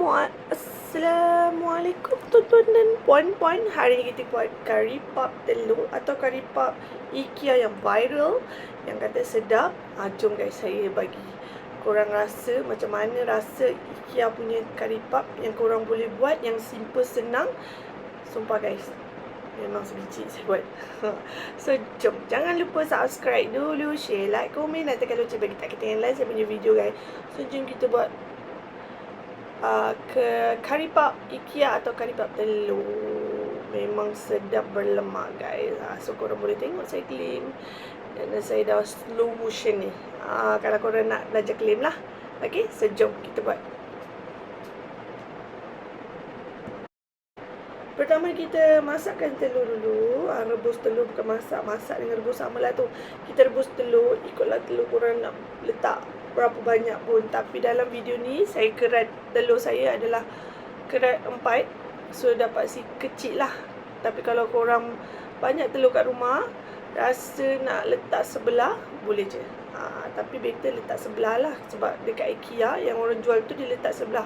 Assalamualaikum tuan-tuan dan puan-puan. Hari ni kita buat kari pap telur atau kari pap IKEA yang viral, yang kata sedap. Jom guys, saya bagi korang rasa macam mana rasa IKEA punya kari pap yang korang boleh buat, yang simple, senang. Sumpah guys, memang sebiji saya buat. So jom, jangan lupa subscribe dulu, share, like, komen, dan tekan lonceng bagi tak ketinggalan saya punya video guys. So jom kita buat ke kari pap IKEA atau kari pap telur. Memang sedap berlemak guys. So korang boleh tengok saya claim, dan saya dah slow motion ni. Kalau korang nak belajar claim lah. Okay, so jom kita buat. Pertama kita masakkan telur dulu. Rebus telur, bukan masak. Masak dengan rebus sama lah tu. Kita rebus telur, ikutlah telur korang nak letak berapa banyak pun. Tapi dalam video ni saya kerat telur saya adalah kerat 4. So dapat si kecil lah. Tapi kalau korang banyak telur kat rumah, rasa nak letak sebelah, boleh je. Tapi better letak sebelah lah. Sebab dekat IKEA yang orang jual tu dia letak sebelah.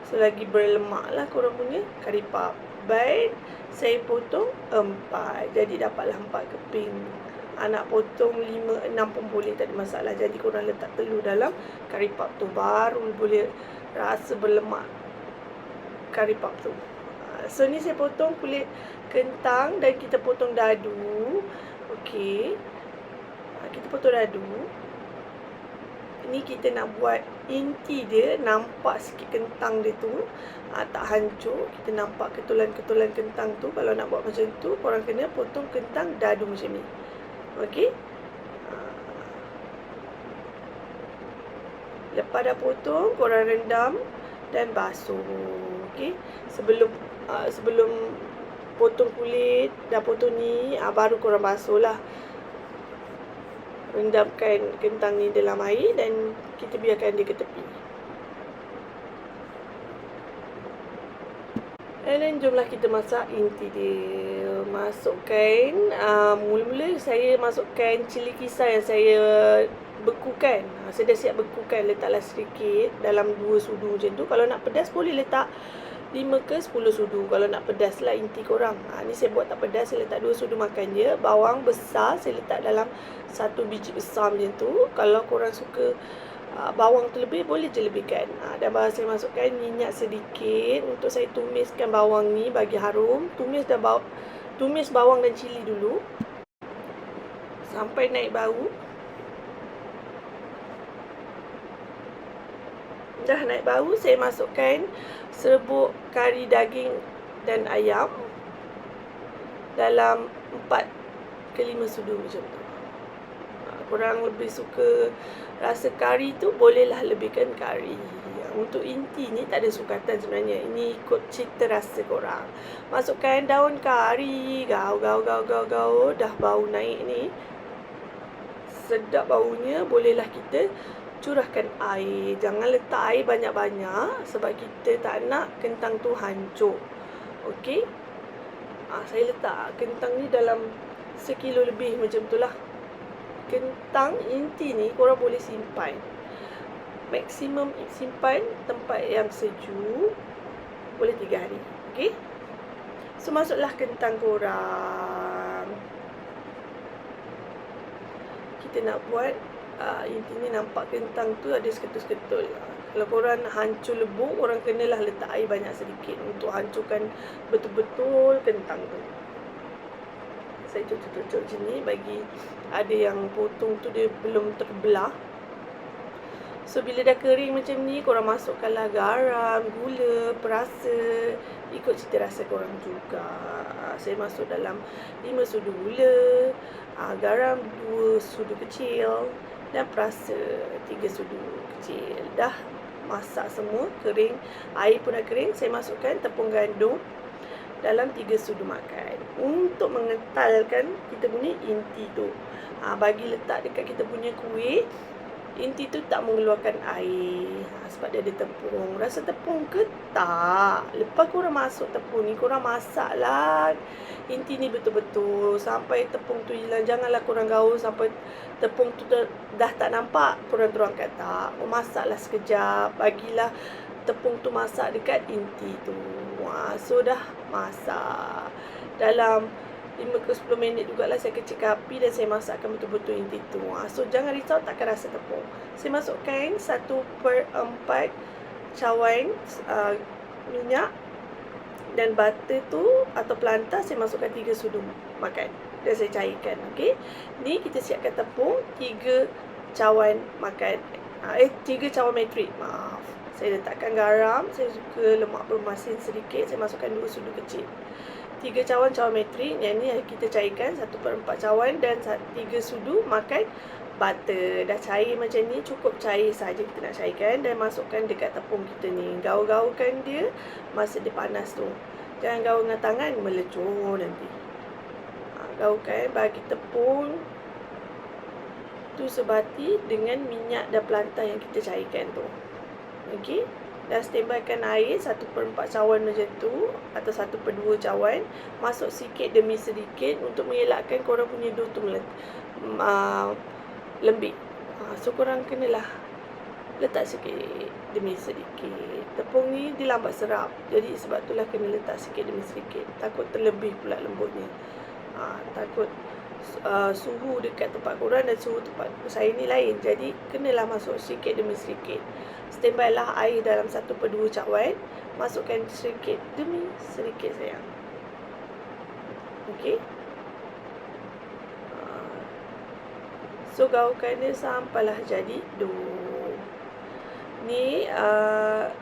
So lagi berlemak lah korang punya kari pap. Baik, saya potong 4. Jadi dapatlah 4 keping. Nak potong 5, 6 pun boleh, tak ada masalah. Jadi korang letak telur dalam kari pap tu, baru boleh rasa berlemak kari pap tu. So ni saya potong kulit kentang dan kita potong dadu. Okey, kita potong dadu. Ni kita nak buat inti dia, nampak sikit kentang dia tu, tak hancur. Kita nampak ketulan-ketulan kentang tu. Kalau nak buat macam tu, korang kena potong kentang dadu macam ni. Okey. Lepas dah potong, korang rendam dan basuh. Okey. Sebelum potong kulit, dah potong ni, baru korang basuh lah. Rendamkan kentang ni dalam air dan kita biarkan dia ke tepi. Dan jomlah kita masak inti dia. Masukkan, mula-mula saya masukkan cili kisar yang saya bekukan. Saya dah siap bekukan, letaklah sedikit dalam 2 sudu macam tu. Kalau nak pedas boleh letak 5 ke 10 sudu. Kalau nak pedas lah inti korang. Ni saya buat tak pedas, saya letak 2 sudu makan je. Bawang besar saya letak dalam 1 biji besar macam tu. Kalau korang suka bawang tu lebih, boleh je lebihkan. Dan baru saya masukkan minyak sedikit untuk saya tumiskan bawang ni bagi harum. Tumis bawang dan cili dulu sampai naik bau. Dah naik bau, saya masukkan serbuk kari daging dan ayam dalam 4 ke 5 sudu macam tu. Korang lebih suka rasa kari tu, bolehlah lebihkan kari. Untuk inti ni tak ada sukatan sebenarnya. Ini ikut cita rasa korang. Masukkan daun kari. Gaul. Dah bau naik ni, sedap baunya. Bolehlah kita curahkan air. Jangan letak air banyak-banyak, sebab kita tak nak kentang tu hancur. Okey. Saya letak kentang ni dalam 1 kilo lebih macam tu lah. Kentang inti ni korang boleh simpan, maksimum simpan tempat yang sejuk boleh 3 hari. Okey. So masuklah kentang korang. Kita nak buat inti ni nampak kentang tu ada seketul-seketul. Kalau korang nak hancur lebuk, korang kenalah letak air banyak sedikit untuk hancurkan betul-betul kentang tu. Saya cucuk-cucuk macam ni, bagi ada yang potong tu dia belum terbelah. So bila dah kering macam ni, korang masukkanlah garam, gula, perasa, ikut cita rasa korang juga. Saya masuk dalam 5 sudu gula, garam 2 sudu kecil, dan perasa 3 sudu kecil. Dah masak semua, kering, air pun dah kering. Saya masukkan tepung gandum dalam 3 sudu makan untuk mengentalkan kita punya inti tu. Bagi letak dekat kita punya kuih, inti tu tak mengeluarkan air, sebab dia ada tepung. Rasa tepung ke tak? Lepas korang masuk tepung ni, korang masaklah inti ni betul-betul sampai tepung tu hilang. Janganlah korang gaul sampai tepung tu dah tak nampak, korang terangkan. Tak, masaklah sekejap. Bagilah tepung tu masak dekat inti tu. So dah masak dalam 5 ke 10 minit jugalah saya kecilkan api dan saya masakkan betul-betul inti tu. So jangan risau, takkan rasa tepung. Saya masukkan 1/4 cawan minyak, dan butter tu atau pelantar saya masukkan 3 sudu makan dan saya cairkan. Okey, ni kita siapkan tepung 3 cawan makan, 3 cawan metrik, maaf. Saya letakkan garam, saya suka lemak bermasin sedikit, saya masukkan 2 sudu kecil. 3 cawan metrik, yang ni kita cairkan 1/4 cawan dan 3 sudu makan butter. Dah cair macam ni, cukup cair saja kita nak cairkan dan masukkan dekat tepung kita ni. Gaul-gaulkan dia masa dia panas tu. Jangan gaul dengan tangan, melecur nanti. Gaulkan, bagi tepung tu sebati dengan minyak dan pelantar yang kita cairkan tu. Okey, dah standbykan air 1/4 cawan macam tu atau 1/2 cawan. Masuk sikit demi sedikit untuk mengelakkan korang punya dough tu lembik. So korang kenalah letak sikit demi sedikit. Tepung ni dia lambat serap, jadi sebab itulah kena letak sikit demi sedikit. Takut terlebih pula lembutnya. Takut suhu dekat tempat korang dan suhu tempat saya ni lain, jadi kenalah masuk sikit demi sedikit. Standby lah air dalam 1/2 cawan. Masukkan sedikit demi sedikit sayang. Okey, so gaulkan dia sampailah jadi dough. Ni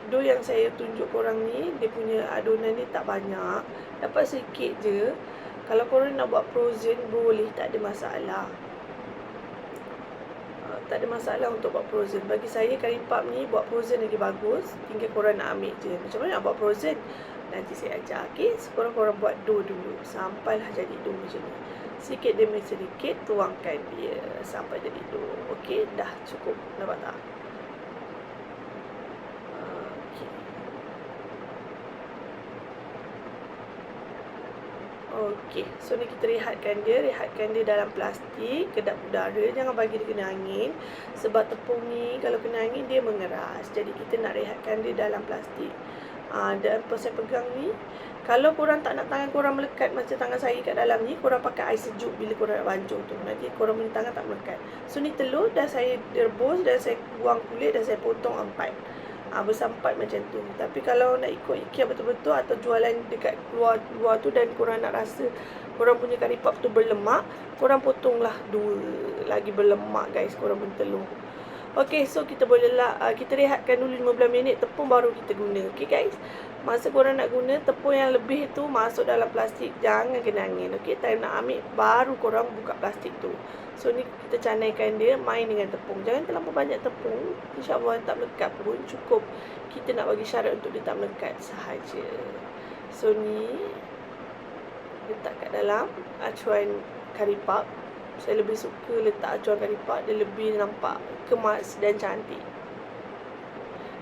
dough yang saya tunjuk korang ni, dia punya adunan ni tak banyak, dapat sikit je. Kalau korang nak buat frozen boleh, tak ada masalah. Tak ada masalah untuk buat frozen. Bagi saya curry puff ni buat frozen lagi bagus. Tinggal korang nak ambil je. Macam mana nak buat frozen, nanti saya ajar. Okey, sekarang korang buat dough dulu sampailah jadi dough macam ni. Sikit demi sedikit tuangkan dia sampai jadi dough. Okey, dah cukup. Nampak tak? Okey, so ni kita rehatkan dia dalam plastik, kedap udara, jangan bagi dia kena angin. Sebab tepung ni kalau kena angin dia mengeras. Jadi kita nak rehatkan dia dalam plastik. Dan saya pegang ni, kalau korang tak nak tangan korang melekat macam tangan saya kat dalam ni, korang pakai air sejuk bila korang nak bancuh tu. Nanti korang punya tangan tak melekat. So ni telur dah saya rebus dan saya buang kulit dan saya potong 4. Besar 4 macam tu. Tapi kalau nak ikut IKEA betul-betul atau jualan dekat luar tu dan korang nak rasa korang punya curry puff tu berlemak, korang potonglah 2 lagi berlemak guys, korang punya telur. Okey, so kita bolehlah kita rehatkan dulu 15 minit tepung baru kita guna. Okey guys, masa korang nak guna tepung yang lebih tu masuk dalam plastik, jangan kena angin. Okey, time nak ambil baru korang buka plastik tu. So ni kita canaikan dia, main dengan tepung. Jangan terlalu banyak tepung, insya-Allah tak melekat pun. Cukup kita nak bagi syarat untuk dia tak melekat sahaja. So ni letak kat dalam acuan curry puff. Saya lebih suka letak acuan curry puff, dia lebih nampak kemas dan cantik.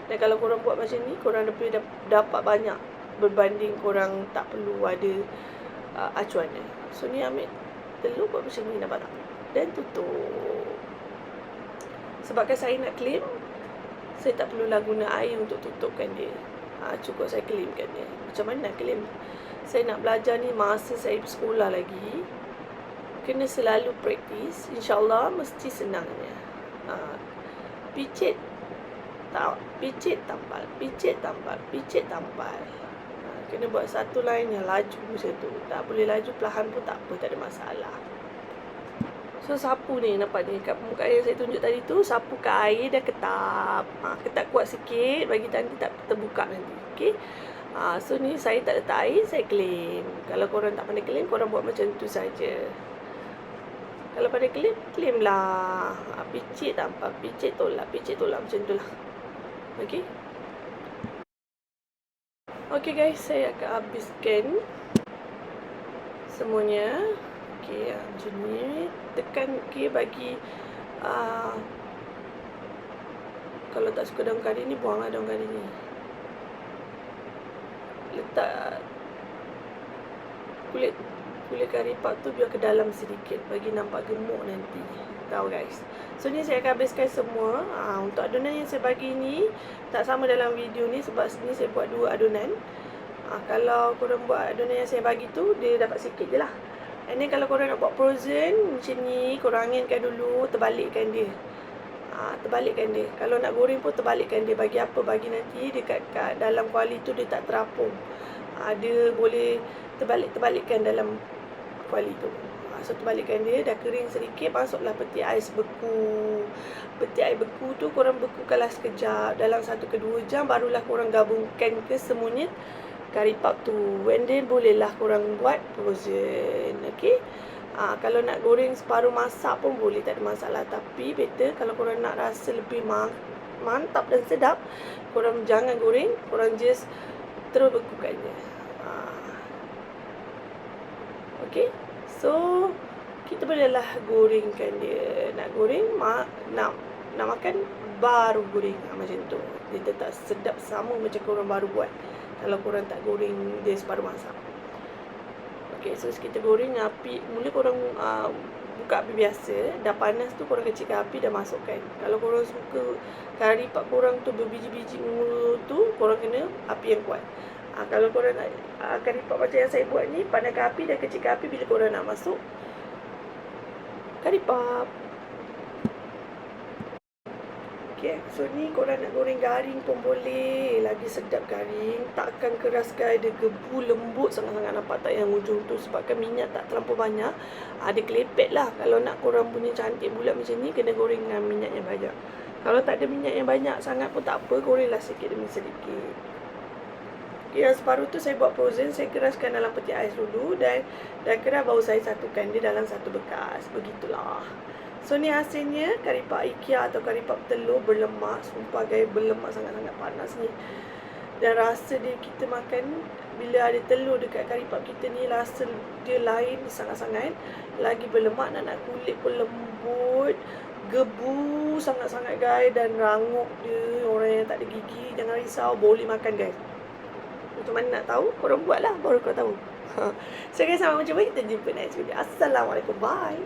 Dan kalau korang buat macam ni, korang lebih dapat banyak berbanding korang tak perlu ada acuan dia. So ni ambil telur buat macam ni, nampak tak? Dan tutup. Sebabkan saya nak claim, saya tak perlulah guna air untuk tutupkan dia. Cukup saya claimkan dia. Macam mana nak claim? Saya nak belajar ni masa saya sekolah lagi. Kena selalu praktis, insyaAllah mesti senangnya. Picit tampal, picit tampal, picit tampal. Kena buat satu line yang laju macam tu. Tak boleh laju, perlahan pun tak apa, tak ada masalah. So sapu ni, nampak ni kat muka yang saya tunjuk tadi tu, sapu ke air dan ketap. Ketap kuat sikit bagi nanti tak terbuka nanti. Okey. So ni saya tak letak air, saya claim. Kalau korang tak pandai claim, korang buat macam tu saja. Kalau pandai claim lah. Picit tanpa, picit tolak macam tu lah. Okey. Okey guys, saya akan habiskan semuanya. Okey, macam ni. Tekan okey bagi kalau tak suka daun kari ni, buanglah daun kari ni. Letak kulit kulit kari pap tu biar ke dalam sedikit bagi nampak gemuk nanti. Tahu guys. So ni saya akan habiskan semua. Untuk adunan yang saya bagi ni tak sama dalam video ni sebab ni saya buat 2 adunan. Kalau korang buat adunan yang saya bagi tu, dia dapat sikit je lah. And then kalau korang nak buat frozen macam ni, korang anginkan dulu, terbalikkan dia. Terbalikkan dia. Kalau nak goreng pun terbalikkan dia. Bagi apa? Bagi nanti dekat dalam kuali tu dia tak terapung. Dia boleh terbalikkan dalam kuali tu. So terbalikkan dia, dah kering sedikit, masuklah peti ais beku. Peti ais beku tu korang bekukanlah sekejap. Dalam 1 ke 2 jam barulah korang gabungkan ke semuanya kari pap tu. And then bolehlah korang buat frozen. Okay. Kalau nak goreng separuh masak pun boleh, tak ada masalah. Tapi better kalau korang nak rasa lebih mantap dan sedap, korang jangan goreng, korang just terus bekukan je. Okay. So kita bolehlah gorengkan dia. Nak goreng, nak makan, baru goreng. Macam tu. Dia tetap sedap sama macam korang baru buat. Kalau korang tak goreng dia separuh masak. Okay, so kita goreng api. Mula korang buka api biasa. Dah panas tu korang kecilkan api, dah masukkan. Kalau korang suka kari pap korang tu berbiji-biji mula tu, korang kena api yang kuat. Kalau korang nak kari pap macam yang saya buat ni, panaskan api dan kecilkan api bila korang nak masuk kari pap. Okay, so ni korang nak goreng garing pun boleh. Lagi sedap garing. Takkan keraskan, ada gebu lembut sangat-sangat. Nampak tak yang ujung tu? Sebabkan minyak tak terlampau banyak. Dia kelepek lah. Kalau nak korang punya cantik bulat macam ni, kena goreng dengan minyak yang banyak. Kalau tak ada minyak yang banyak sangat pun tak apa. Gorenglah sedikit demi sedikit. Yang separuh tu saya buat frozen. Saya keraskan dalam peti ais dulu. Dan keras baru saya satukan dia dalam satu bekas. Begitulah. So ni hasilnya kari pap IKEA atau kari pap telur berlemak. Sumpah guys, berlemak sangat-sangat panas ni. Dan rasa dia kita makan, bila ada telur dekat kari pap kita ni, rasa dia lain sangat-sangat. Lagi berlemak, nak kulit pun lembut. Gebu sangat-sangat guys. Dan rangup dia. Orang yang tak ada gigi, jangan risau, boleh makan guys. Macam mana nak tahu? Korang buat lah, baru kau tahu. So guys, sama macam mana, kita jumpa next video. Assalamualaikum, bye.